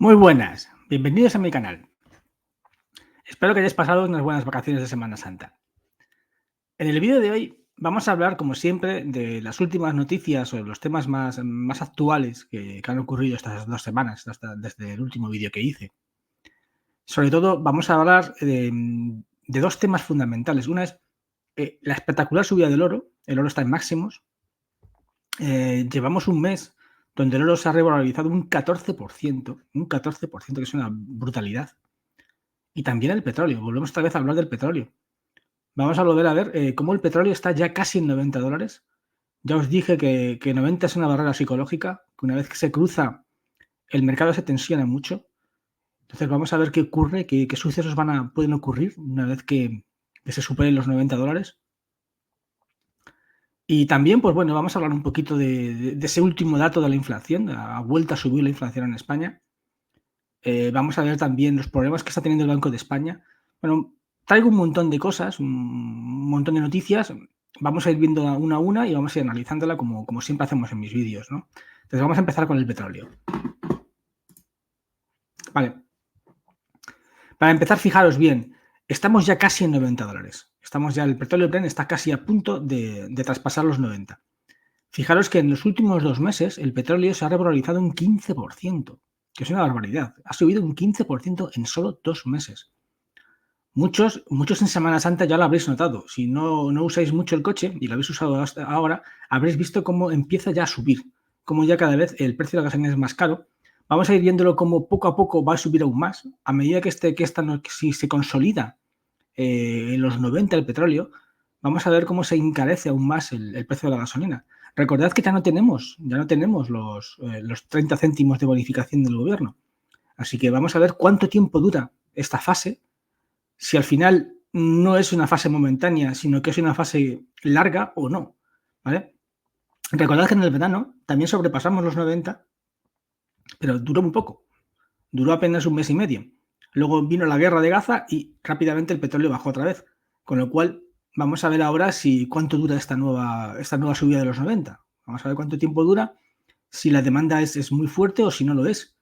Muy buenas, bienvenidos a mi canal. Espero que hayáis pasado unas buenas vacaciones de Semana Santa. En el vídeo de hoy vamos a hablar, como siempre, de las últimas noticias o los temas más actuales que han ocurrido estas 2 semanas, desde el último vídeo que hice. Sobre todo vamos a hablar de 2 temas fundamentales. Una es la espectacular subida del oro. El oro está en máximos. Llevamos un mes donde el oro se ha revalorizado un 14%, que es una brutalidad. Y también el petróleo. Volvemos otra vez a hablar del petróleo. Vamos a volver a ver cómo el petróleo está ya casi en $90. Ya os dije que 90 es una barrera psicológica, que una vez que se cruza, el mercado se tensiona mucho. Entonces vamos a ver qué ocurre, qué sucesos pueden ocurrir una vez que se superen los $90. Y también, pues bueno, vamos a hablar un poquito de ese último dato de la inflación. Ha vuelto a subir la inflación en España. Vamos a ver también los problemas que está teniendo el Banco de España. Bueno, traigo un montón de cosas, un montón de noticias. Vamos a ir viendo una a una y vamos a ir analizándola como siempre hacemos en mis vídeos, ¿no? Entonces vamos a empezar con el petróleo. Vale. Para empezar, fijaros bien, estamos ya casi en $90. El petróleo Brent está casi a punto de traspasar los 90. Fijaros que en los últimos 2 meses el petróleo se ha revalorizado un 15%, que es una barbaridad. Ha subido un 15% en solo 2 meses. Muchos en Semana Santa ya lo habréis notado. Si no usáis mucho el coche y lo habéis usado hasta ahora, habréis visto cómo empieza ya a subir, cómo ya cada vez el precio de la gasolina es más caro. Vamos a ir viéndolo como poco a poco va a subir aún más. A medida que si se consolida en los 90 el petróleo, vamos a ver cómo se encarece aún más el precio de la gasolina. Recordad que ya no tenemos los 30 céntimos de bonificación del gobierno. Así que vamos a ver cuánto tiempo dura esta fase. Si al final no es una fase momentánea, sino que es una fase larga o no, ¿vale? Recordad que en el verano también sobrepasamos los 90, pero duró muy poco. Duró apenas un mes y medio. Luego vino la guerra de Gaza y rápidamente el petróleo bajó otra vez. Con lo cual, vamos a ver ahora cuánto dura esta nueva subida de los 90. Vamos a ver cuánto tiempo dura, si la demanda es muy fuerte o si no lo es.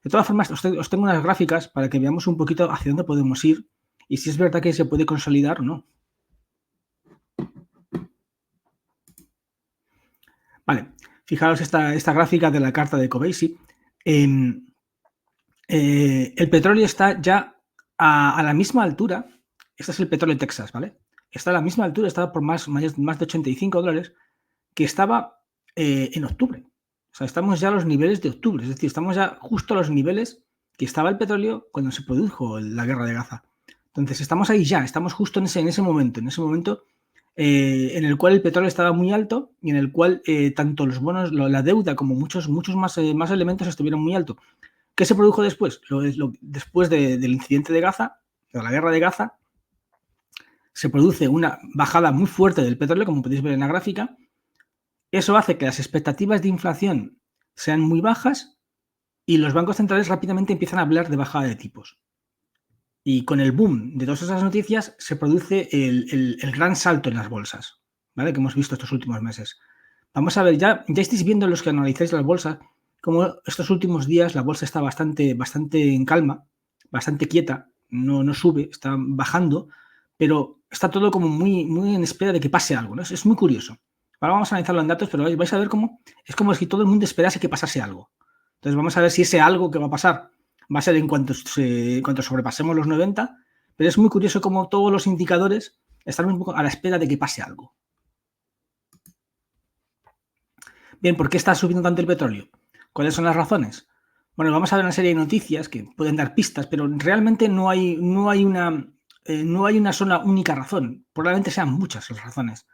De todas formas, os tengo unas gráficas para que veamos un poquito hacia dónde podemos ir y si es verdad que se puede consolidar o no. Vale, fijaros esta gráfica de la carta de Kobeissi. El petróleo está ya a la misma altura. Este es el petróleo de Texas, ¿vale? Está a la misma altura, está por más de $85 que estaba en octubre. O sea, estamos ya a los niveles de octubre, es decir, estamos ya justo a los niveles que estaba el petróleo cuando se produjo la guerra de Gaza. Entonces, estamos ahí ya, estamos justo en ese momento en el cual el petróleo estaba muy alto y en el cual tanto los bonos, la deuda como muchos más elementos estuvieron muy altos. ¿Qué se produjo después? Después del incidente de Gaza, de la guerra de Gaza, se produce una bajada muy fuerte del petróleo, como podéis ver en la gráfica. Eso hace que las expectativas de inflación sean muy bajas y los bancos centrales rápidamente empiezan a hablar de bajada de tipos. Y con el boom de todas esas noticias se produce el gran salto en las bolsas, ¿vale? Que hemos visto estos últimos meses. Vamos a ver, ya estáis viendo los que analizáis las bolsas, como estos últimos días la bolsa está bastante en calma, bastante quieta, no sube, está bajando, pero está todo como muy en espera de que pase algo, ¿no? Es muy curioso. Ahora vamos a analizarlo en datos, pero vais a ver cómo es como si todo el mundo esperase que pasase algo. Entonces vamos a ver si ese algo que va a pasar va a ser en cuanto sobrepasemos los 90, pero es muy curioso cómo todos los indicadores están un poco a la espera de que pase algo. Bien, ¿por qué está subiendo tanto el petróleo? ¿Cuáles son las razones? Bueno, vamos a ver una serie de noticias que pueden dar pistas, pero realmente no hay una sola única razón. Probablemente sean muchas las razones.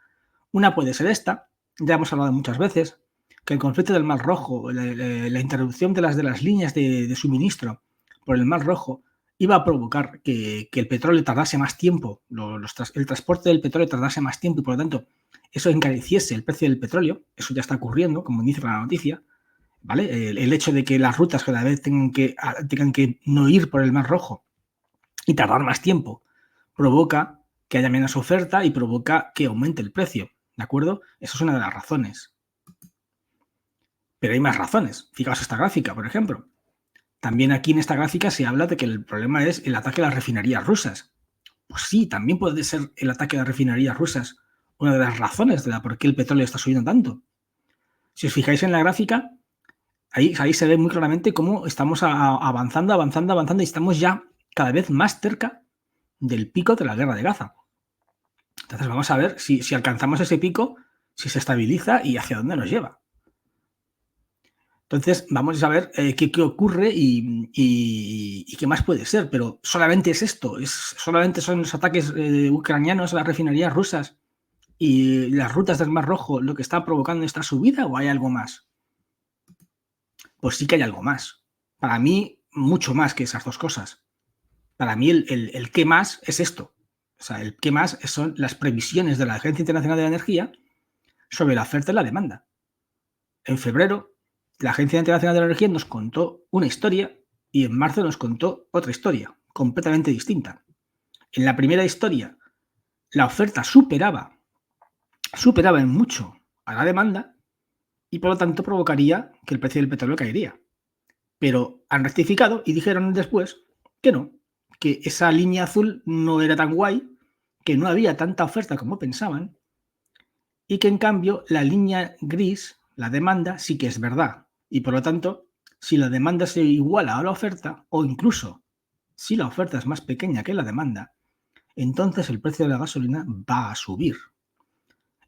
Una puede ser esta, ya hemos hablado muchas veces, que el conflicto del Mar Rojo, la interrupción de las líneas de suministro por el Mar Rojo, iba a provocar que el petróleo tardase más tiempo, el transporte del petróleo tardase más tiempo y por lo tanto eso encareciese el precio del petróleo. Eso ya está ocurriendo, como dice la noticia, ¿vale? El hecho de que las rutas cada vez tengan que no ir por el Mar Rojo y tardar más tiempo provoca que haya menos oferta y provoca que aumente el precio, ¿de acuerdo? Eso es una de las razones. Pero hay más razones. Fijaos esta gráfica, por ejemplo. También aquí en esta gráfica se habla de que el problema es el ataque a las refinerías rusas. Pues sí, también puede ser el ataque a las refinerías rusas una de las razones de por qué el petróleo está subiendo tanto. Si os fijáis en la gráfica, ahí se ve muy claramente cómo estamos avanzando y estamos ya cada vez más cerca del pico de la guerra de Gaza. Entonces vamos a ver si alcanzamos ese pico, si se estabiliza y hacia dónde nos lleva. Entonces vamos a ver qué ocurre y qué más puede ser, pero solamente es esto, solamente son los ataques ucranianos a las refinerías rusas y las rutas del Mar Rojo lo que está provocando esta subida, ¿o hay algo más? Pues sí que hay algo más. Para mí, mucho más que esas dos cosas. Para mí el qué más es esto. O sea, el qué más son las previsiones de la Agencia Internacional de la Energía sobre la oferta y la demanda. En febrero, la Agencia Internacional de la Energía nos contó una historia y en marzo nos contó otra historia, completamente distinta. En la primera historia, la oferta superaba en mucho a la demanda y por lo tanto provocaría que el precio del petróleo caería. Pero han rectificado y dijeron después que no, que esa línea azul no era tan guay, que no había tanta oferta como pensaban y que en cambio la línea gris, la demanda, sí que es verdad. Y por lo tanto, si la demanda se iguala a la oferta o incluso si la oferta es más pequeña que la demanda, entonces el precio de la gasolina va a subir.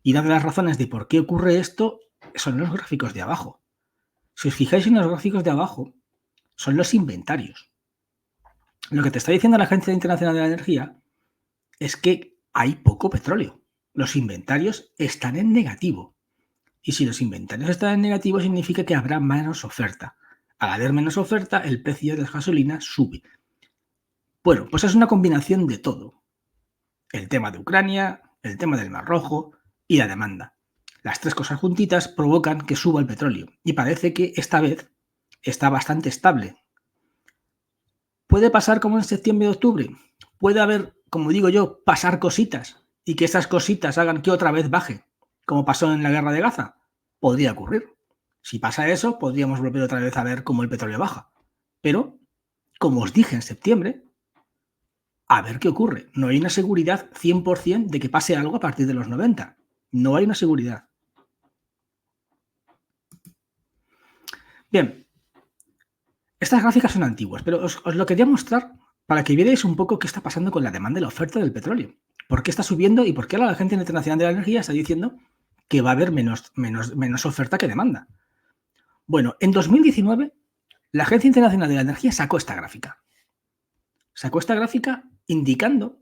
Y una de las razones de por qué ocurre esto son los gráficos de abajo. Si os fijáis en los gráficos de abajo, son los inventarios. Lo que te está diciendo la Agencia Internacional de la Energía es que hay poco petróleo. Los inventarios están en negativo. Y si los inventarios están en negativo, significa que habrá menos oferta. Al haber menos oferta, el precio de la gasolina sube. Bueno, pues es una combinación de todo. El tema de Ucrania, el tema del Mar Rojo y la demanda. Las tres cosas juntitas provocan que suba el petróleo. Y parece que esta vez está bastante estable. ¿Puede pasar como en septiembre y octubre? Puede haber, como digo yo, pasar cositas y que esas cositas hagan que otra vez baje, como pasó en la guerra de Gaza. Podría ocurrir. Si pasa eso, podríamos volver otra vez a ver cómo el petróleo baja. Pero, como os dije en septiembre, a ver qué ocurre. No hay una seguridad 100% de que pase algo a partir de los 90. No hay una seguridad. Bien, estas gráficas son antiguas, pero os lo quería mostrar para que vierais un poco qué está pasando con la demanda y la oferta del petróleo. ¿Por qué está subiendo y por qué la Agencia Internacional de la Energía está diciendo que va a haber menos oferta que demanda? Bueno, en 2019 la Agencia Internacional de la Energía sacó esta gráfica. Sacó esta gráfica indicando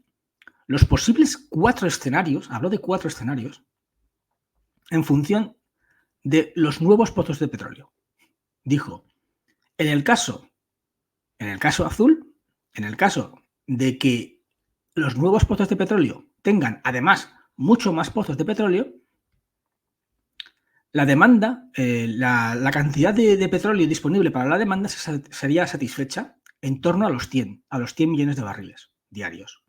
los posibles 4 escenarios, habló de 4 escenarios, en función de los nuevos pozos de petróleo. Dijo, en el caso azul, en el caso de que los nuevos pozos de petróleo tengan además mucho más pozos de petróleo, la demanda, la cantidad de petróleo disponible para la demanda sería satisfecha en torno a los 100 millones de barriles diarios.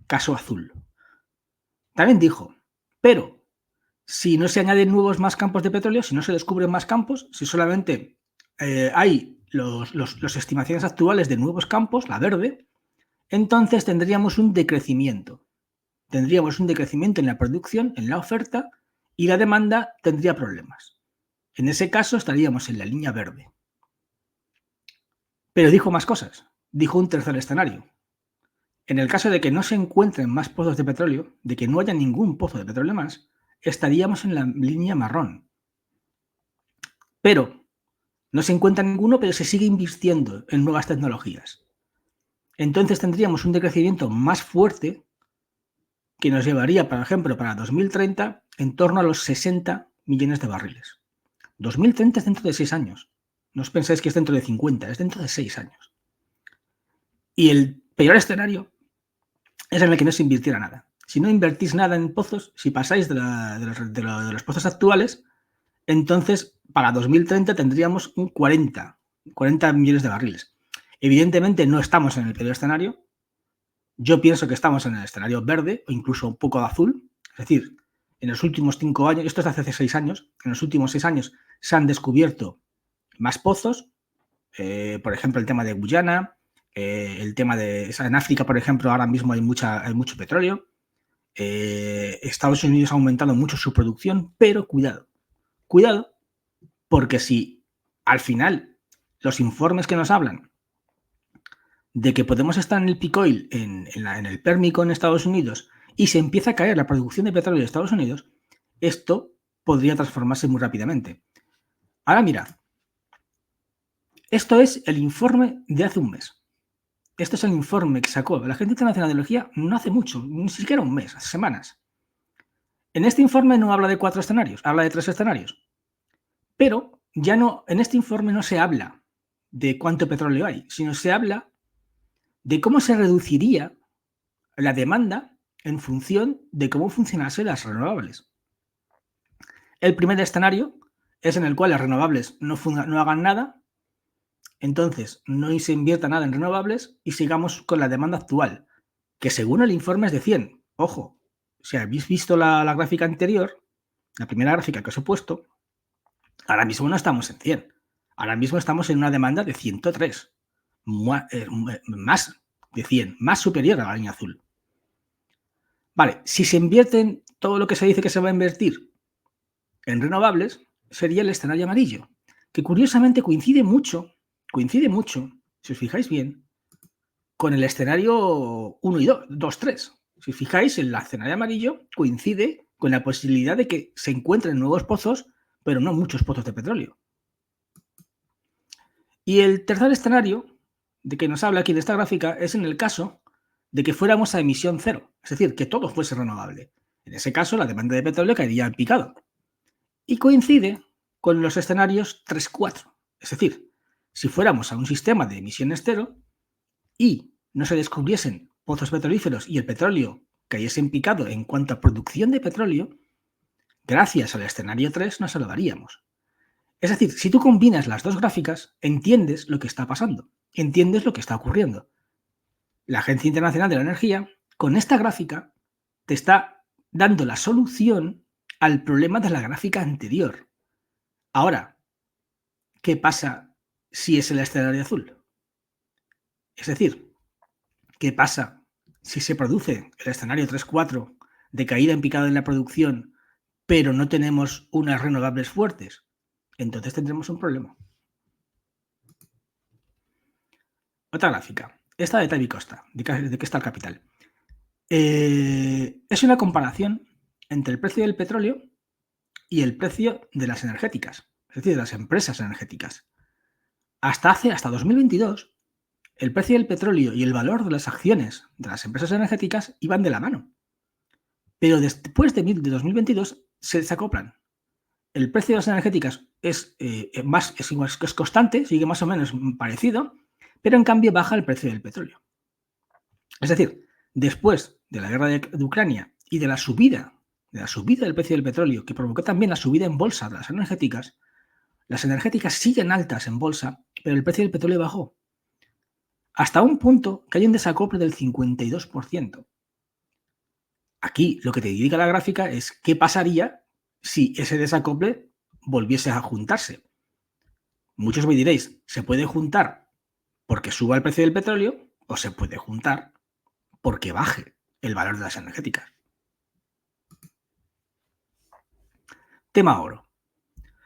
Caso azul. También dijo, pero si no se añaden más campos de petróleo, si no se descubren más campos, si solamente hay las estimaciones actuales de nuevos campos, la verde, entonces tendríamos un decrecimiento. Tendríamos un decrecimiento en la producción, en la oferta, y la demanda tendría problemas. En ese caso estaríamos en la línea verde. Pero dijo más cosas. Dijo un tercer escenario. En el caso de que no se encuentren más pozos de petróleo, de que no haya ningún pozo de petróleo más, estaríamos en la línea marrón. Pero no se encuentra ninguno, pero se sigue invirtiendo en nuevas tecnologías. Entonces tendríamos un decrecimiento más fuerte que nos llevaría, por ejemplo, para 2030 en torno a los 60 millones de barriles. 2030 es dentro de 6 años. No os pensáis que es dentro de 50, es dentro de 6 años. Y el peor escenario es en el que no se invirtiera nada. Si no invertís nada en pozos, si pasáis de los pozos actuales, entonces para 2030 tendríamos un 40 millones de barriles. Evidentemente no estamos en el peor escenario. Yo pienso que estamos en el escenario verde o incluso un poco de azul. Es decir, en los últimos 5 años, esto es hace 6 años, en los últimos 6 años se han descubierto más pozos, Por ejemplo, el tema de Guyana, el tema de... En África, por ejemplo, ahora mismo hay mucho petróleo. Estados Unidos ha aumentado mucho su producción, pero cuidado, porque si al final los informes que nos hablan de que podemos estar en el peak oil, en el Pérmico en Estados Unidos, y se empieza a caer la producción de petróleo de Estados Unidos, esto podría transformarse muy rápidamente. Ahora mirad, esto es el informe de hace un mes. Esto es el informe que sacó la Agencia Internacional de Energía no hace mucho, ni siquiera un mes, hace semanas. En este informe no habla de 4 escenarios, habla de 3 escenarios. Pero ya no, en este informe no se habla de cuánto petróleo hay, sino se habla de cómo se reduciría la demanda en función de cómo funcionasen las renovables. El primer escenario es en el cual las renovables no hagan nada, entonces no se invierta nada en renovables y sigamos con la demanda actual, que según el informe es de 100. Ojo, si habéis visto la gráfica anterior, la primera gráfica que os he puesto, ahora mismo no estamos en 100. Ahora mismo estamos en una demanda de 103. Más de 100, más superior a la línea azul. Vale, si se invierte todo lo que se dice que se va a invertir en renovables, sería el escenario amarillo, que curiosamente coincide mucho, si os fijáis bien, con el escenario 1 y 2, 3. Si os fijáis, el escenario amarillo coincide con la posibilidad de que se encuentren nuevos pozos, pero no muchos pozos de petróleo. Y el tercer escenario de que nos habla aquí de esta gráfica es en el caso de que fuéramos a emisión cero, es decir, que todo fuese renovable. En ese caso, la demanda de petróleo caería en picado. Y coincide con los escenarios 3-4. Es decir, si fuéramos a un sistema de emisiones cero y no se descubriesen pozos petrolíferos y el petróleo cayese en picado en cuanto a producción de petróleo, gracias al escenario 3 nos salvaríamos. Es decir, si tú combinas las dos gráficas, entiendes lo que está pasando, entiendes lo que está ocurriendo. La Agencia Internacional de la Energía, con esta gráfica, te está dando la solución al problema de la gráfica anterior. Ahora, ¿qué pasa si es el escenario azul? Es decir, ¿qué pasa si se produce el escenario 3-4 de caída en picado en la producción, pero no tenemos unas renovables fuertes? Entonces tendremos un problema. Otra gráfica. Esta de Tavi Costa, de qué está el capital. Es una comparación entre el precio del petróleo y el precio de las energéticas, es decir, de las empresas energéticas. Hasta 2022, el precio del petróleo y el valor de las acciones de las empresas energéticas iban de la mano. Pero después de 2022 se desacoplan. El precio de las energéticas es constante, sigue más o menos parecido, pero en cambio baja el precio del petróleo. Es decir, después de la guerra de Ucrania y de la subida del precio del petróleo, que provocó también la subida en bolsa de las energéticas siguen altas en bolsa, pero el precio del petróleo bajó. Hasta un punto que hay un desacople del 52%. Aquí lo que te indica la gráfica es qué pasaría si ese desacople volviese a juntarse. Muchos me diréis, ¿se puede juntar porque suba el precio del petróleo o se puede juntar porque baje el valor de las energéticas? Tema oro.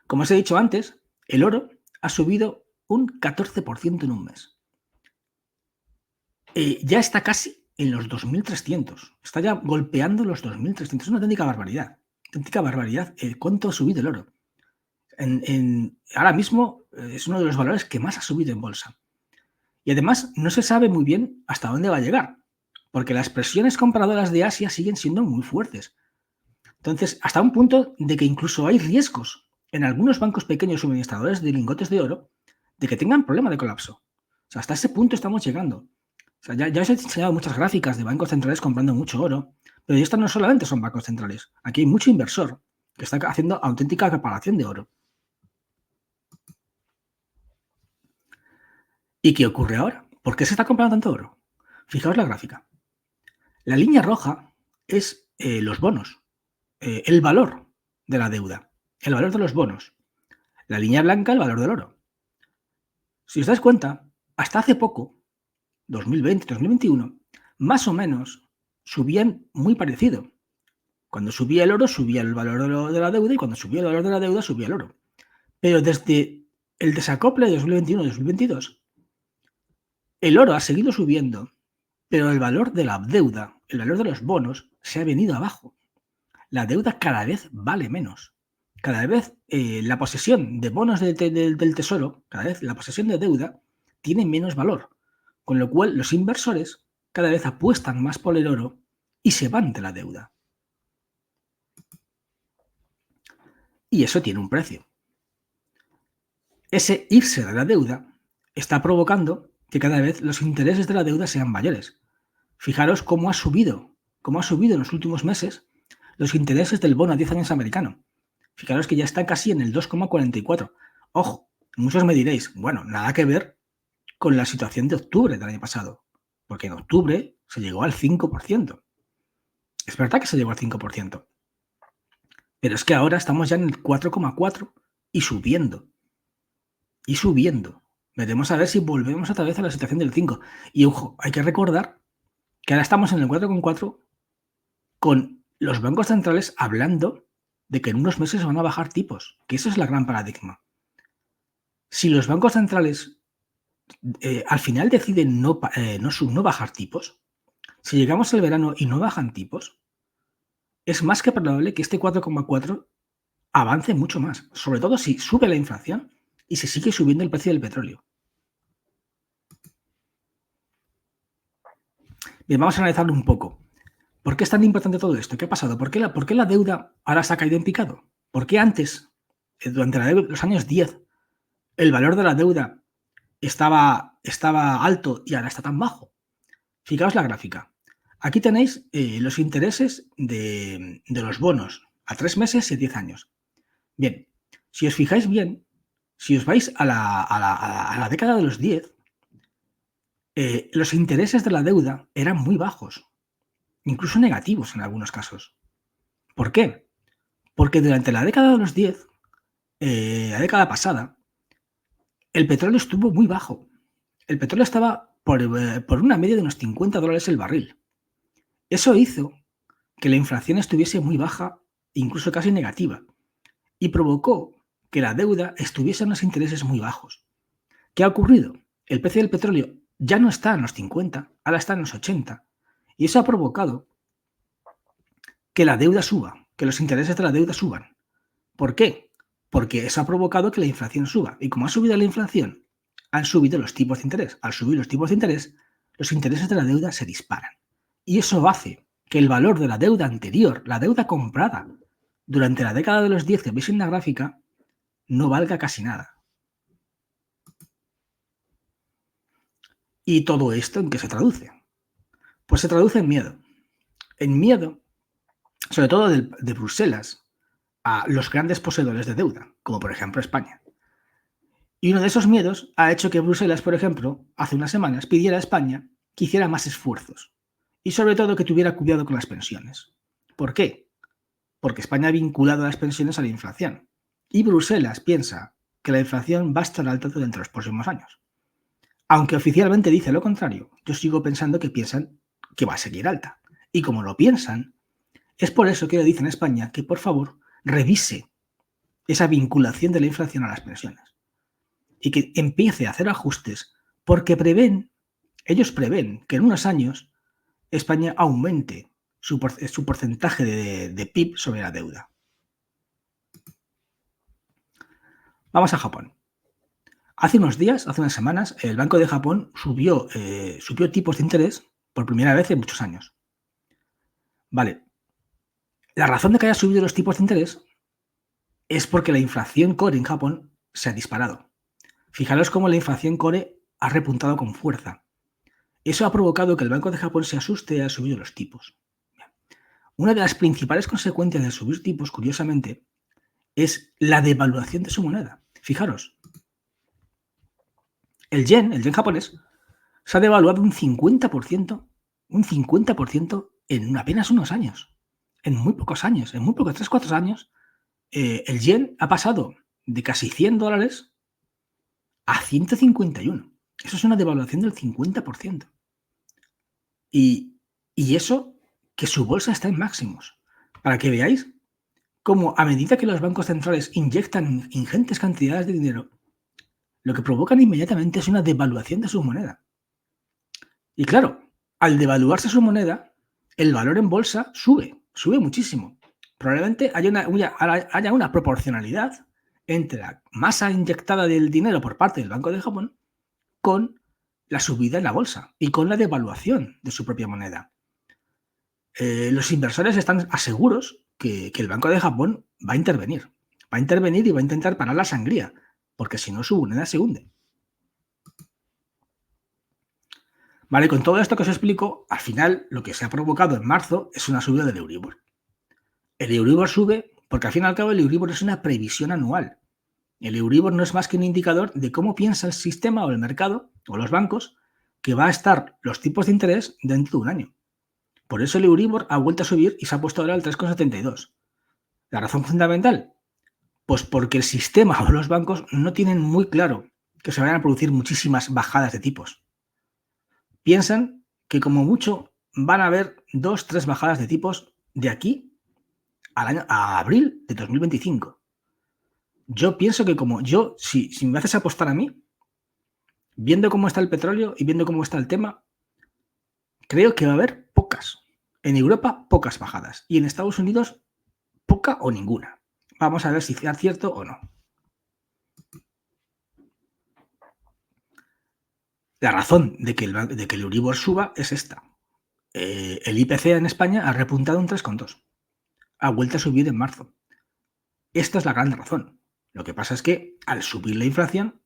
Como os he dicho antes, el oro ha subido un 14% en un mes. Ya está casi en los 2.300. Está ya golpeando los 2.300. Es una auténtica barbaridad. ¿Cuánto ha subido el oro? Ahora mismo es uno de los valores que más ha subido en bolsa. Y además no se sabe muy bien hasta dónde va a llegar, porque las presiones compradoras de Asia siguen siendo muy fuertes. Entonces, hasta un punto de que incluso hay riesgos en algunos bancos pequeños suministradores de lingotes de oro de que tengan problema de colapso. O sea, hasta ese punto estamos llegando. O sea, ya os he enseñado muchas gráficas de bancos centrales comprando mucho oro, pero estas no solamente son bancos centrales. Aquí hay mucho inversor que está haciendo auténtica acaparación de oro. ¿Y qué ocurre ahora? ¿Por qué se está comprando tanto oro? Fijaos la gráfica. La línea roja es los bonos, el valor de la deuda, el valor de los bonos. La línea blanca, el valor del oro. Si os dais cuenta, hasta hace poco, 2020, 2021, más o menos subían muy parecido. Cuando subía el oro, subía el valor de la deuda, y cuando subía el valor de la deuda, subía el oro. Pero desde el desacople de 2021-2022, el oro ha seguido subiendo, pero el valor de la deuda, el valor de los bonos, se ha venido abajo. La deuda cada vez vale menos. Cada vez la posesión de bonos del tesoro, cada vez la posesión de deuda tiene menos valor, con lo cual los inversores cada vez apuestan más por el oro y se van de la deuda. Y eso tiene un precio. Ese irse de la deuda está provocando que cada vez los intereses de la deuda sean mayores. Fijaros cómo ha subido en los últimos meses los intereses del bono a 10 años americano. Fijaros que ya está casi en el 2,44. Ojo, muchos me diréis, bueno, nada que ver con la situación de octubre del año pasado, porque en octubre se llegó al 5%. Es verdad que se llegó al 5%, pero es que ahora estamos ya en el 4,4 y subiendo. Y subiendo. Veremos a ver si volvemos otra vez a la situación del 5. Y ojo, hay que recordar que ahora estamos en el 4,4 con los bancos centrales hablando de que en unos meses van a bajar tipos, que eso es la gran paradigma. Si los bancos centrales al final deciden no bajar tipos, si llegamos al verano y no bajan tipos, es más que probable que este 4,4 avance mucho más, sobre todo si sube la inflación y se sigue subiendo el precio del petróleo. Bien, vamos a analizarlo un poco. ¿Por qué es tan importante todo esto? ¿Qué ha pasado? ¿Por qué la deuda ahora se ha caído en picado? ¿Por qué antes, durante los años 10, el valor de la deuda estaba alto y ahora está tan bajo? Fijaos la gráfica. Aquí tenéis los intereses de los bonos a 3 meses y a 10 años. Bien, si os fijáis bien, si os vais a la década de los 10, los intereses de la deuda eran muy bajos, incluso negativos en algunos casos. ¿Por qué? Porque durante la década de los 10, la década pasada, el petróleo estuvo muy bajo. El petróleo estaba por una media de unos $50 el barril. Eso hizo que la inflación estuviese muy baja, incluso casi negativa, y provocó que la deuda estuviese en unos intereses muy bajos. ¿Qué ha ocurrido? El precio del petróleo ya no está en los 50, ahora está en los 80, y eso ha provocado que la deuda suba, que los intereses de la deuda suban. ¿Por qué? Porque eso ha provocado que la inflación suba, y como ha subido la inflación, han subido los tipos de interés. Al subir los tipos de interés, los intereses de la deuda se disparan. Y eso hace que el valor de la deuda anterior, la deuda comprada durante la década de los 10 que veis en la gráfica, no valga casi nada. ¿Y todo esto en qué se traduce? Pues se traduce en miedo. En miedo, sobre todo de Bruselas, a los grandes poseedores de deuda, como por ejemplo España. Y uno de esos miedos ha hecho que Bruselas, por ejemplo, hace unas semanas pidiera a España que hiciera más esfuerzos y sobre todo que tuviera cuidado con las pensiones. ¿Por qué? Porque España ha vinculado a las pensiones a la inflación y Bruselas piensa que la inflación va a estar alta durante los próximos años. Aunque oficialmente dice lo contrario, yo sigo pensando que piensan que va a seguir alta. Y como lo piensan, es por eso que le dicen a España que por favor revise esa vinculación de la inflación a las pensiones y que empiece a hacer ajustes porque ellos prevén que en unos años España aumente su porcentaje de PIB sobre la deuda. Vamos a Japón. Hace unos días, hace unas semanas, el Banco de Japón subió tipos de interés por primera vez en muchos años. Vale. La razón de que haya subido los tipos de interés es porque la inflación core en Japón se ha disparado. Fijaros cómo la inflación core ha repuntado con fuerza. Eso ha provocado que el Banco de Japón se asuste y haya subido los tipos. Una de las principales consecuencias de subir tipos, curiosamente, es la devaluación de su moneda. Fijaros, el yen japonés, se ha devaluado un 50% en apenas unos años. En muy pocos años, 3-4 años, el yen ha pasado de casi $100 a 151. Eso es una devaluación del 50%. Y eso que su bolsa está en máximos. Para que veáis cómo a medida que los bancos centrales inyectan ingentes cantidades de dinero, lo que provocan inmediatamente es una devaluación de su moneda. Y claro, al devaluarse su moneda, el valor en bolsa sube muchísimo. Probablemente haya una proporcionalidad entre la masa inyectada del dinero por parte del Banco de Japón con la subida en la bolsa y con la devaluación de su propia moneda. Los inversores están seguros que el Banco de Japón va a intervenir. Va a intervenir y va a intentar parar la sangría, porque si no su moneda se hunde. Vale, con todo esto que os explico, al final lo que se ha provocado en marzo es una subida del Euribor. El Euribor sube porque al fin y al cabo el Euribor es una previsión anual. El Euribor no es más que un indicador de cómo piensa el sistema o el mercado o los bancos que va a estar los tipos de interés dentro de un año. Por eso el Euribor ha vuelto a subir y se ha puesto ahora al 3,72. ¿La razón fundamental? Pues porque el sistema o los bancos no tienen muy claro que se vayan a producir muchísimas bajadas de tipos. Piensan que como mucho van a haber 2-3 bajadas de tipos de aquí a abril de 2025. Yo pienso que si me haces apostar a mí, viendo cómo está el petróleo y viendo cómo está el tema, creo que va a haber pocas. En Europa, pocas bajadas. Y en Estados Unidos, poca o ninguna. Vamos a ver si es cierto o no. La razón de que el Euribor suba es esta. El IPC en España ha repuntado un 3,2. Ha vuelto a subir en marzo. Esta es la gran razón. Lo que pasa es que al subir la inflación,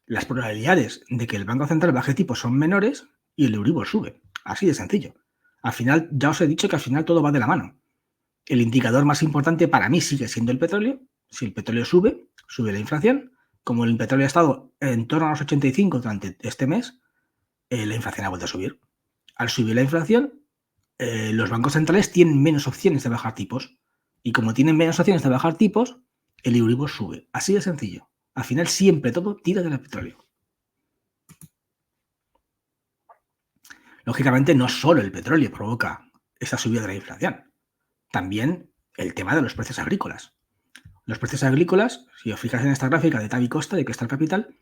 las probabilidades de que el Banco Central baje tipos son menores y el Euribor sube. Así de sencillo. Al final, ya os he dicho que al final todo va de la mano. El indicador más importante para mí sigue siendo el petróleo. Si el petróleo sube, sube la inflación. Como el petróleo ha estado en torno a los 85 durante este mes, la inflación ha vuelto a subir. Al subir la inflación, los bancos centrales tienen menos opciones de bajar tipos. Y como tienen menos opciones de bajar tipos, el Euribor sube. Así de sencillo. Al final siempre todo tira del petróleo. Lógicamente no solo el petróleo provoca esa subida de la inflación. También el tema de los precios agrícolas. Los precios agrícolas, si os fijáis en esta gráfica de Tavi Costa, de Cristal Capital,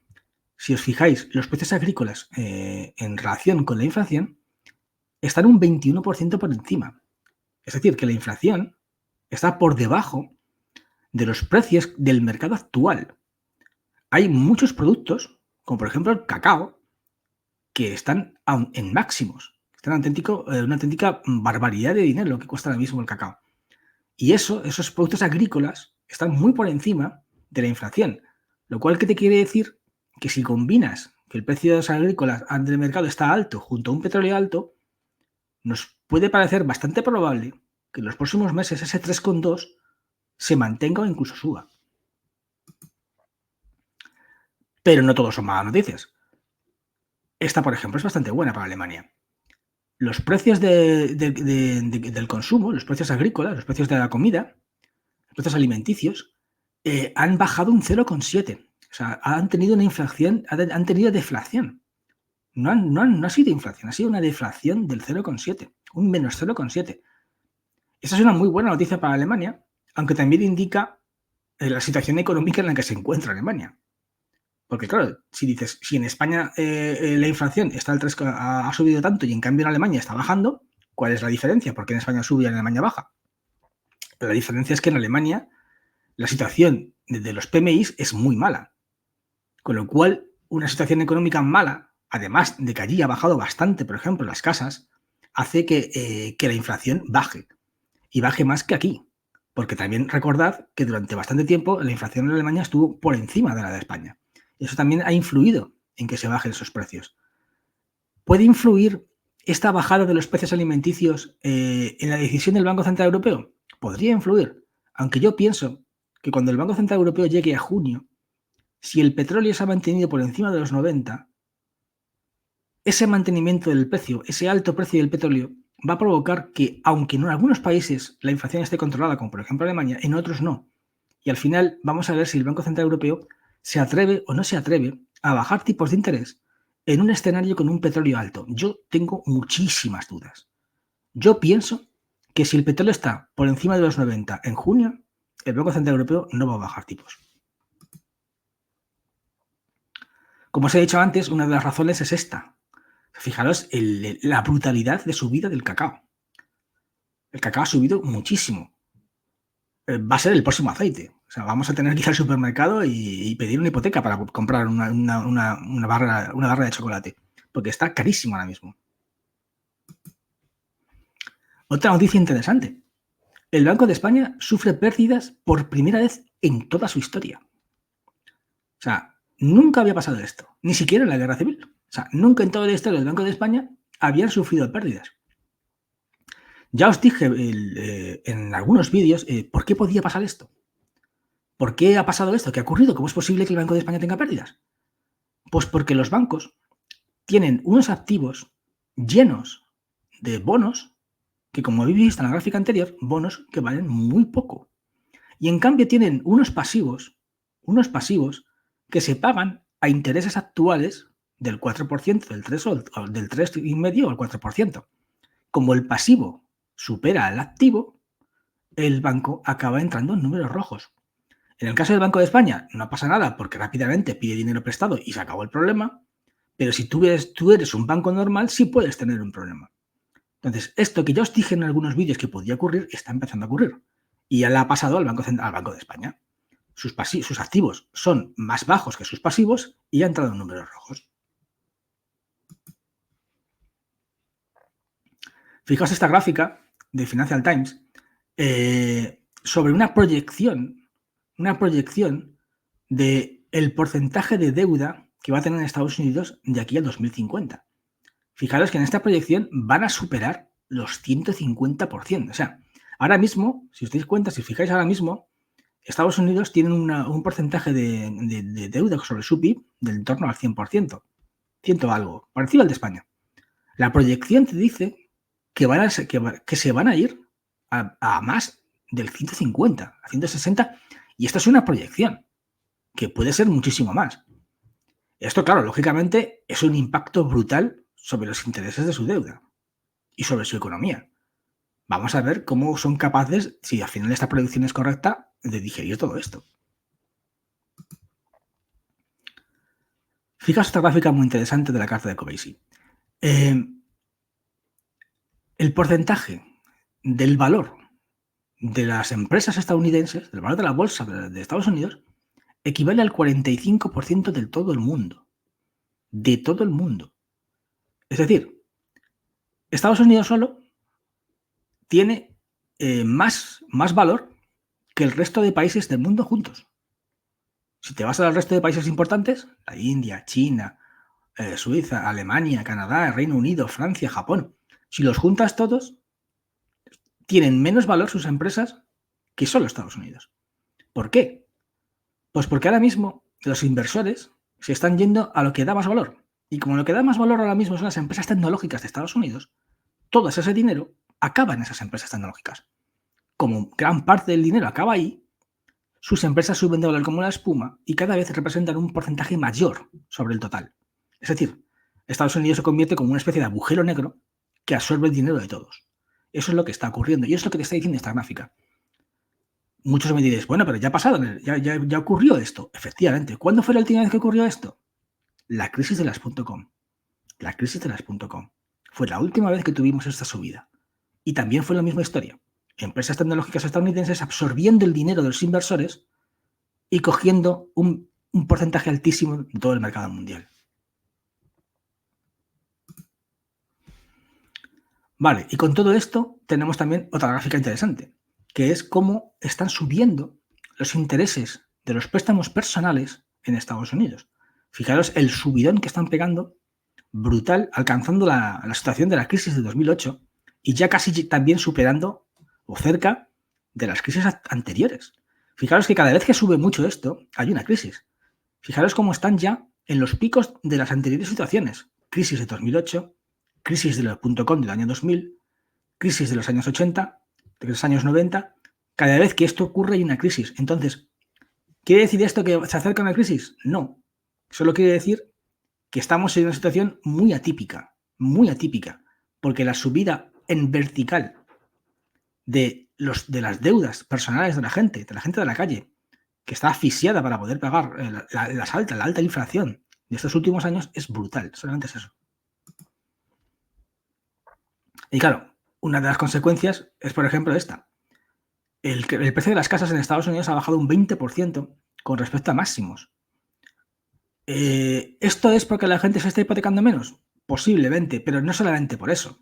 si os fijáis, los precios agrícolas en relación con la inflación están un 21% por encima. Es decir, que la inflación está por debajo de los precios del mercado actual. Hay muchos productos, como por ejemplo el cacao, que están en máximos. Están una auténtica barbaridad de dinero lo que cuesta ahora mismo el cacao. Y esos productos agrícolas están muy por encima de la inflación. Lo cual, ¿qué te quiere decir? Que si combinas que el precio de los agrícolas del mercado está alto junto a un petróleo alto, nos puede parecer bastante probable que en los próximos meses ese 3,2 se mantenga o incluso suba. Pero no todos son malas noticias. Esta, por ejemplo, es bastante buena para Alemania. Los precios del consumo, los precios agrícolas, los precios de la comida, los precios alimenticios, han bajado un 0,7. O sea, han tenido una inflación, han tenido deflación. No ha sido inflación, ha sido una deflación del 0,7, un menos 0,7. Esa es una muy buena noticia para Alemania, aunque también indica la situación económica en la que se encuentra Alemania. Porque claro, si en España la inflación ha subido tanto y en cambio en Alemania está bajando, ¿cuál es la diferencia? ¿Por qué en España sube y en Alemania baja? La diferencia es que en Alemania la situación de los PMIs es muy mala. Con lo cual, una situación económica mala, además de que allí ha bajado bastante, por ejemplo, las casas, hace que la inflación baje. Y baje más que aquí. Porque también recordad que durante bastante tiempo la inflación en Alemania estuvo por encima de la de España. Eso también ha influido en que se bajen esos precios. ¿Puede influir esta bajada de los precios alimenticios en la decisión del Banco Central Europeo? Podría influir, aunque yo pienso que cuando el Banco Central Europeo llegue a junio, si el petróleo se ha mantenido por encima de los 90, ese mantenimiento del precio, ese alto precio del petróleo, va a provocar que, aunque en algunos países la inflación esté controlada, como por ejemplo Alemania, en otros no. Y al final vamos a ver si el Banco Central Europeo se atreve o no se atreve a bajar tipos de interés en un escenario con un petróleo alto? Yo tengo muchísimas dudas. Yo pienso que si el petróleo está por encima de los 90 en junio, el Banco Central Europeo no va a bajar tipos. Como os he dicho antes, una de las razones es esta. Fijaros la brutalidad de subida del cacao. El cacao ha subido muchísimo. Va a ser el próximo aceite. O sea, vamos a tener que ir al supermercado y pedir una hipoteca para comprar una barra de chocolate. Porque está carísimo ahora mismo. Otra noticia interesante. El Banco de España sufre pérdidas por primera vez en toda su historia. O sea, nunca había pasado esto. Ni siquiera en la Guerra Civil. O sea, nunca en toda la historia del Banco de España habían sufrido pérdidas. Ya os dije en algunos vídeos por qué podía pasar esto. ¿Por qué ha pasado esto? ¿Qué ha ocurrido? ¿Cómo es posible que el Banco de España tenga pérdidas? Pues porque los bancos tienen unos activos llenos de bonos que, como habéis visto en la gráfica anterior, bonos que valen muy poco. Y en cambio tienen unos pasivos que se pagan a intereses actuales del 4%, del 3 o del 3,5 o el 4%. Como el pasivo supera al activo, el banco acaba entrando en números rojos. En el caso del Banco de España no pasa nada porque rápidamente pide dinero prestado y se acabó el problema, pero si tú eres un banco normal sí puedes tener un problema. Entonces, esto que ya os dije en algunos vídeos que podía ocurrir, está empezando a ocurrir. Y ya le ha pasado al Banco de España. Sus activos son más bajos que sus pasivos y ha entrado en números rojos. Fijaos esta gráfica de Financial Times sobre una proyección de el porcentaje de deuda que va a tener Estados Unidos de aquí al 2050. Fijaros que en esta proyección van a superar los 150%. O sea, ahora mismo, si os dais cuenta, si os fijáis ahora mismo, Estados Unidos tiene un porcentaje de deuda sobre su PIB del torno al 100%. Ciento algo, parecido al de España. La proyección te dice que se van a ir a más del 150, a 160, y esto es una proyección, que puede ser muchísimo más. Esto, claro, lógicamente es un impacto brutal sobre los intereses de su deuda y sobre su economía. Vamos a ver cómo son capaces, si al final esta proyección es correcta, de digerir todo esto. Fijaos esta gráfica muy interesante de la carta de Kobeissi. El porcentaje del valor de las empresas estadounidenses, del valor de la bolsa de Estados Unidos, equivale al 45% de todo el mundo. De todo el mundo. Es decir, Estados Unidos solo tiene más valor que el resto de países del mundo juntos. Si te vas al resto de países importantes, la India, China, Suiza, Alemania, Canadá, Reino Unido, Francia, Japón, si los juntas todos, tienen menos valor sus empresas que solo Estados Unidos. ¿Por qué? Pues porque ahora mismo los inversores se están yendo a lo que da más valor. Y como lo que da más valor ahora mismo son las empresas tecnológicas de Estados Unidos, todo ese dinero acaba en esas empresas tecnológicas. Como gran parte del dinero acaba ahí, sus empresas suben de valor como la espuma y cada vez representan un porcentaje mayor sobre el total. Es decir, Estados Unidos se convierte como una especie de agujero negro que absorbe el dinero de todos. Eso es lo que está ocurriendo y eso es lo que te está diciendo esta gráfica. Muchos me diréis, bueno, pero ya ha pasado, ya ocurrió esto. Efectivamente, ¿cuándo fue la última vez que ocurrió esto? La crisis de las .com. La crisis de las .com. Fue la última vez que tuvimos esta subida. Y también fue la misma historia. Empresas tecnológicas estadounidenses absorbiendo el dinero de los inversores y cogiendo un porcentaje altísimo de todo el mercado mundial. Vale, y con todo esto tenemos también otra gráfica interesante, que es cómo están subiendo los intereses de los préstamos personales en Estados Unidos. Fijaros el subidón que están pegando, brutal, alcanzando la situación de la crisis de 2008 y ya casi también superando o cerca de las crisis anteriores. Fijaros que cada vez que sube mucho esto, hay una crisis. Fijaros cómo están ya en los picos de las anteriores situaciones. Crisis de 2008, crisis de la .com del año 2000, crisis de los años 80, de los años 90. Cada vez que esto ocurre hay una crisis. Entonces, ¿quiere decir esto que se acerca una crisis? No. Solo quiere decir que estamos en una situación muy atípica, porque la subida en vertical de las deudas personales de la gente de la calle, que está asfixiada para poder pagar la alta inflación de estos últimos años, es brutal. Solamente es eso. Y claro, una de las consecuencias es, por ejemplo, esta. El precio de las casas en Estados Unidos ha bajado un 20% con respecto a máximos. ¿Esto es porque la gente se está hipotecando menos? Posiblemente, pero no solamente por eso.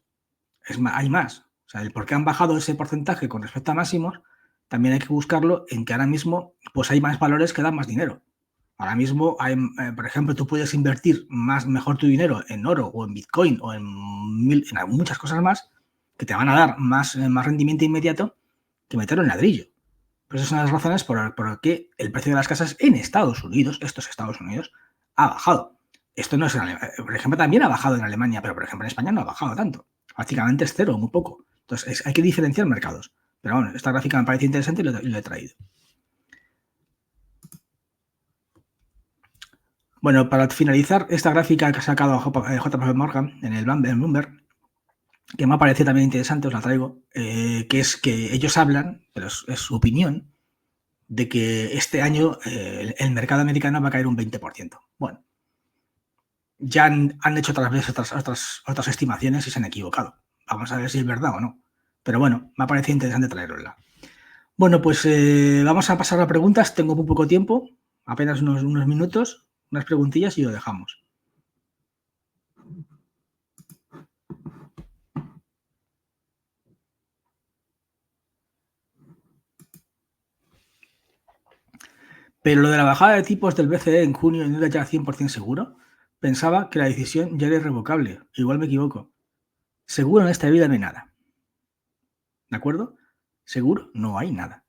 Hay más. O sea, el por qué han bajado ese porcentaje con respecto a máximos, también hay que buscarlo en que ahora mismo pues hay más valores que dan más dinero. Ahora mismo, por ejemplo, tú puedes invertir mejor tu dinero en oro o en Bitcoin o en muchas cosas más que te van a dar más rendimiento inmediato que meterlo en ladrillo. Pues esas son las razones por que el precio de las casas en Estados Unidos, estos Estados Unidos, ha bajado. Esto no es en Alemania. Por ejemplo, también ha bajado en Alemania, pero por ejemplo en España no ha bajado tanto. Prácticamente es cero, muy poco. Entonces hay que diferenciar mercados. Pero bueno, esta gráfica me parece interesante y lo he traído. Bueno, para finalizar, esta gráfica que ha sacado JP Morgan en el Bloomberg, que me ha parecido también interesante, os la traigo, que es que ellos hablan, pero es su opinión, de que este año el mercado americano va a caer un 20%. Bueno, ya han hecho otras veces otras estimaciones y se han equivocado. Vamos a ver si es verdad o no. Pero bueno, me ha parecido interesante traerosla. Bueno, pues vamos a pasar a preguntas. Tengo muy poco tiempo, apenas unos minutos, unas preguntillas y lo dejamos. Pero lo de la bajada de tipos del BCE en junio no era ya 100% seguro. Pensaba que la decisión ya era irrevocable. Igual me equivoco. Seguro en esta vida no hay nada. ¿De acuerdo? Seguro no hay nada.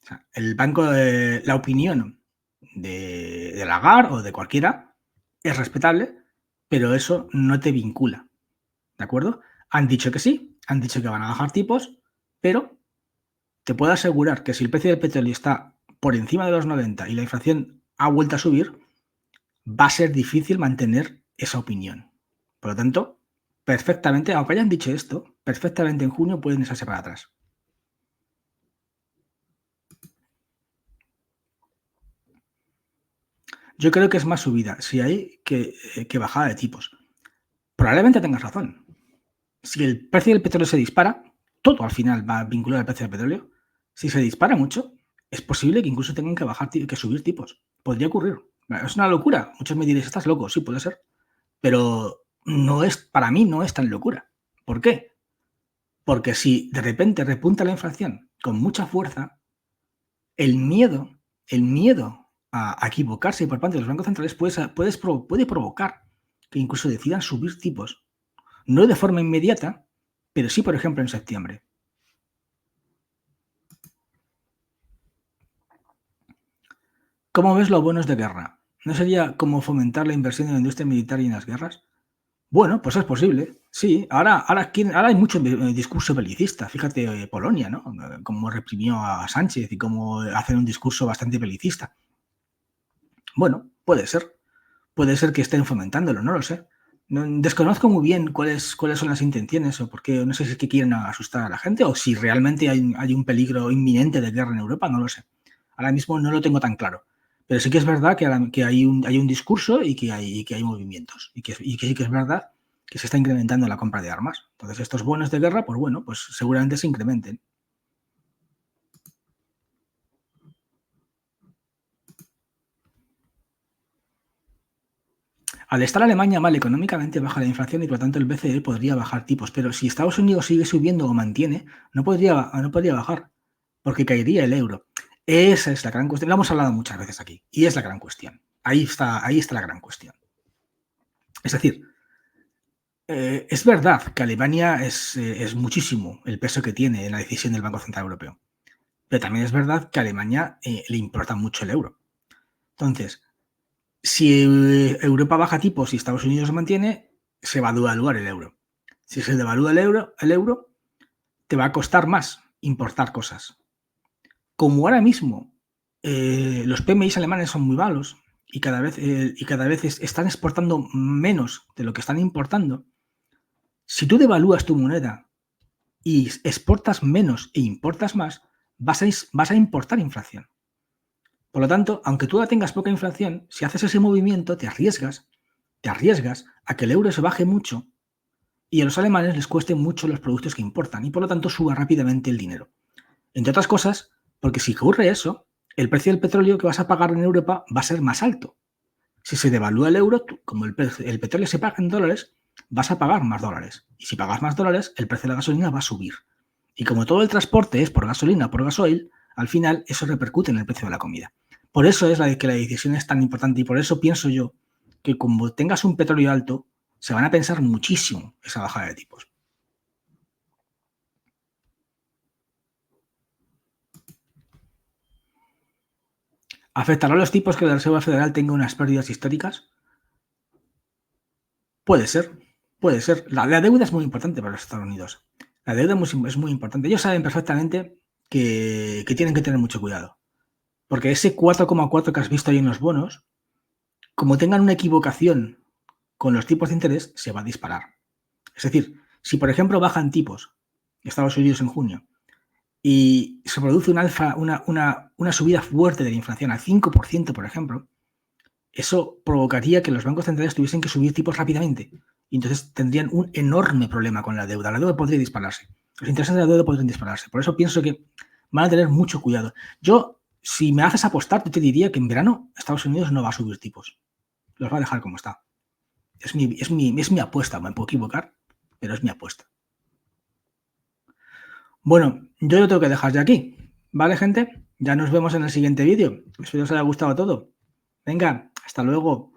O sea, el banco, la opinión de Lagarde o de cualquiera es respetable, pero eso no te vincula. ¿De acuerdo? Han dicho que sí, han dicho que van a bajar tipos, pero te puedo asegurar que si el precio del petróleo está por encima de los 90 y la inflación ha vuelto a subir, va a ser difícil mantener esa opinión. Por lo tanto, perfectamente, aunque hayan dicho esto, perfectamente en junio pueden echarse para atrás. Yo creo que es más subida, si hay que bajada de tipos. Probablemente tengas razón. Si el precio del petróleo se dispara, todo al final va vinculado al precio del petróleo. Si se dispara mucho, es posible que incluso tengan que subir tipos. Podría ocurrir. Es una locura. Muchos me diréis, estás loco. Sí, puede ser. Pero para mí no es tan locura. ¿Por qué? Porque si de repente repunta la inflación con mucha fuerza, el miedo a equivocarse por parte de los bancos centrales puede provocar que incluso decidan subir tipos. No de forma inmediata, pero sí, por ejemplo, en septiembre. ¿Cómo ves los bonos de guerra? ¿No sería como fomentar la inversión en la industria militar y en las guerras? Bueno, pues es posible. Sí, ahora hay mucho discurso belicista. Fíjate, Polonia, ¿no? Cómo reprimió a Sánchez y cómo hacen un discurso bastante belicista. Bueno, puede ser. Puede ser que estén fomentándolo, no lo sé. Desconozco muy bien cuáles son las intenciones o por qué, no sé si es que quieren asustar a la gente o si realmente hay un peligro inminente de guerra en Europa, no lo sé. Ahora mismo no lo tengo tan claro. Pero sí que es verdad que hay un discurso y que hay movimientos. Y que sí que es verdad que se está incrementando la compra de armas. Entonces estos bonos de guerra, pues bueno, pues seguramente se incrementen. Al estar Alemania mal económicamente baja la inflación y por lo tanto el BCE podría bajar tipos, pero si Estados Unidos sigue subiendo o mantiene, no podría bajar, porque caería el euro. Esa es la gran cuestión. Lo hemos hablado muchas veces aquí y es la gran cuestión. Ahí está la gran cuestión. Es decir, es verdad que Alemania es muchísimo el peso que tiene en la decisión del Banco Central Europeo, pero también es verdad que a Alemania le importa mucho el euro. Entonces, si Europa baja tipos y Estados Unidos se mantiene, se va a devaluar el euro. Si se devalúa el euro, te va a costar más importar cosas. Como ahora mismo los PMIs alemanes son muy malos y cada vez están exportando menos de lo que están importando, si tú devalúas tu moneda y exportas menos e importas más, vas a importar inflación. Por lo tanto, aunque tú tengas poca inflación, si haces ese movimiento, te arriesgas a que el euro se baje mucho y a los alemanes les cuesten mucho los productos que importan y por lo tanto suba rápidamente el dinero. Entre otras cosas, porque si ocurre eso, el precio del petróleo que vas a pagar en Europa va a ser más alto. Si se devalúa el euro, como el petróleo se paga en dólares, vas a pagar más dólares. Y si pagas más dólares, el precio de la gasolina va a subir. Y como todo el transporte es por gasolina o por gasoil, al final eso repercute en el precio de la comida. Por eso es que la decisión es tan importante y por eso pienso yo que como tengas un petróleo alto, se van a pensar muchísimo esa bajada de tipos. ¿Afectará a los tipos que la Reserva Federal tenga unas pérdidas históricas? Puede ser, puede ser. La deuda es muy importante para los Estados Unidos. La deuda es muy importante. Ellos saben perfectamente que tienen que tener mucho cuidado. Porque ese 4,4 que has visto ahí en los bonos, como tengan una equivocación con los tipos de interés, se va a disparar. Es decir, si por ejemplo bajan tipos Estados Unidos en junio y se produce una subida fuerte de la inflación al 5%, por ejemplo, eso provocaría que los bancos centrales tuviesen que subir tipos rápidamente. Y entonces tendrían un enorme problema con la deuda. La deuda podría dispararse. Los intereses de la deuda podrían dispararse. Por eso pienso que van a tener mucho cuidado. Yo, si me haces apostar, yo te diría que en verano Estados Unidos no va a subir tipos. Los va a dejar como está. Es mi apuesta. Me puedo equivocar, pero es mi apuesta. Bueno, yo lo tengo que dejar ya aquí. ¿Vale, gente? Ya nos vemos en el siguiente vídeo. Espero que os haya gustado todo. Venga, hasta luego.